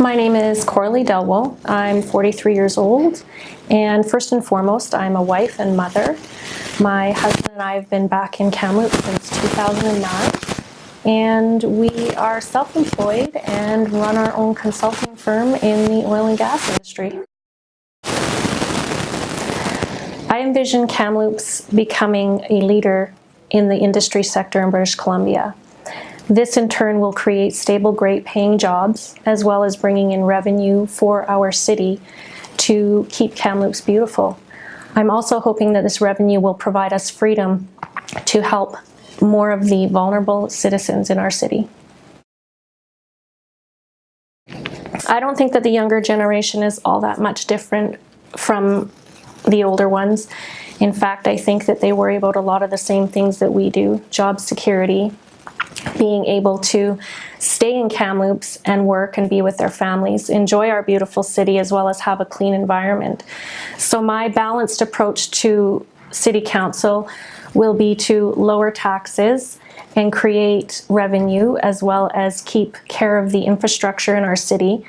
My name is Coralie Delwo. I'm 43 years old, and first and foremost, I'm a wife and mother. My husband and I have been back in Kamloops since 2009, and we are self-employed and run our own consulting firm in the oil and gas industry. I envision Kamloops becoming a leader in the industry sector in British Columbia. This in turn will create stable, great paying jobs, as well as bringing in revenue for our city to keep Kamloops beautiful. I'm also hoping that this revenue will provide us freedom to help more of the vulnerable citizens in our city. I don't think that the younger generation is all that much different from the older ones. In fact, I think that they worry about a lot of the same things that we do: job security, being able to stay in Kamloops and work and be with their families, enjoy our beautiful city, as well as have a clean environment. So my balanced approach to City Council will be to lower taxes and create revenue, as well as keep care of the infrastructure in our city.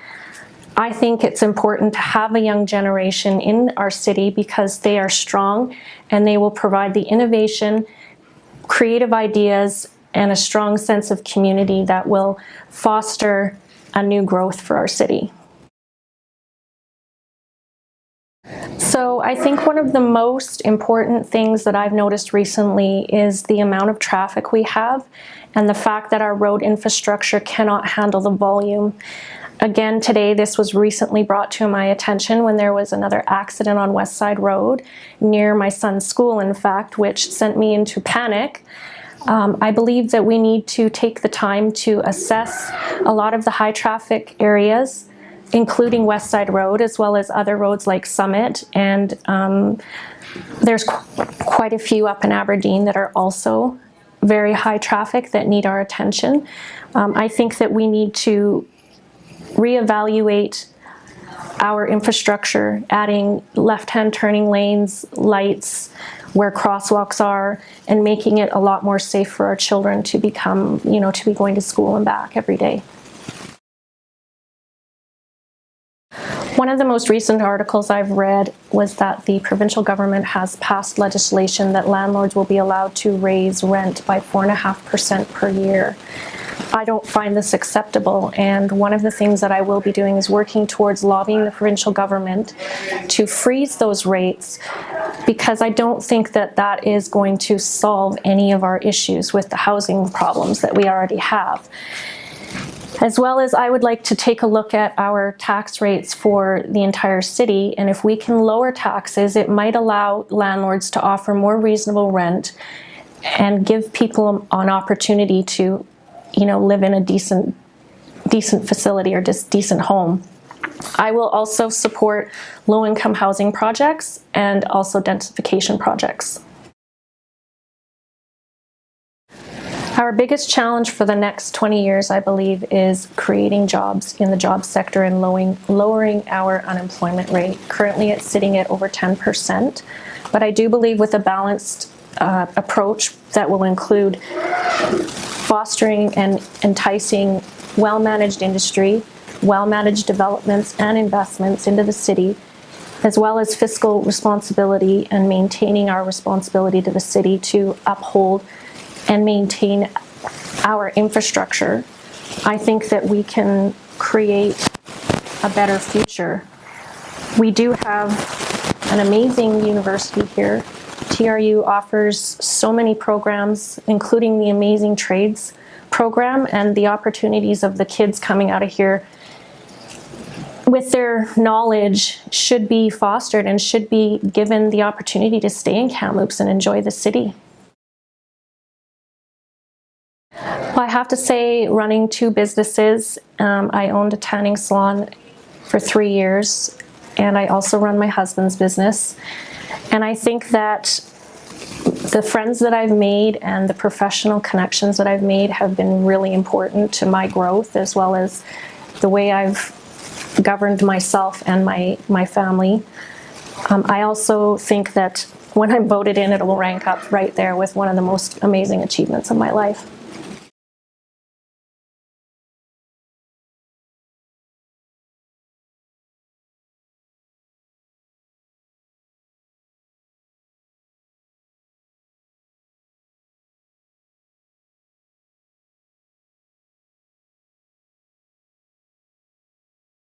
I think it's important to have a young generation in our city because they are strong and they will provide the innovation, creative ideas, and a strong sense of community that will foster a new growth for our city. So I think one of the most important things that I've noticed recently is the amount of traffic we have and the fact that our road infrastructure cannot handle the volume. Again, today this was recently brought to my attention when there was another accident on West Side Road near my son's school, in fact, which sent me into panic. I believe that we need to take the time to assess a lot of the high traffic areas, including West Side Road, as well as other roads like Summit, and there's quite a few up in Aberdeen that are also very high traffic that need our attention. I think that we need to reevaluate our infrastructure, adding left-hand turning lanes, lights where crosswalks are, and making it a lot more safe for our children to become, to be going to school and back every day. One of the most recent articles I've read was that the provincial government has passed legislation that landlords will be allowed to raise rent by 4.5% per year. I don't find this acceptable, and one of the things that I will be doing is working towards lobbying the provincial government to freeze those rates, because I don't think that that is going to solve any of our issues with the housing problems that we already have. As well as, I would like to take a look at our tax rates for the entire city, and if we can lower taxes, it might allow landlords to offer more reasonable rent and give people an opportunity to live in a decent facility or just decent home. I will also support low-income housing projects and also densification projects. Our biggest challenge for the next 20 years, I believe, is creating jobs in the job sector and lowering our unemployment rate. Currently it's sitting at over 10%, but I do believe with a balanced approach that will include fostering and enticing well-managed industry, well-managed developments and investments into the city, as well as fiscal responsibility and maintaining our responsibility to the city to uphold and maintain our infrastructure, I think that we can create a better future. We do have an amazing university here. TRU offers so many programs, including the amazing trades program, and the opportunities of the kids coming out of here with their knowledge should be fostered and should be given the opportunity to stay in Kamloops and enjoy the city. Well, I have to say, running two businesses, I owned a tanning salon for 3 years, and I also run my husband's business. And I think that the friends that I've made and the professional connections that I've made have been really important to my growth, as well as the way I've governed myself and my family. I also think that when I'm voted in, it will rank up right there with one of the most amazing achievements of my life.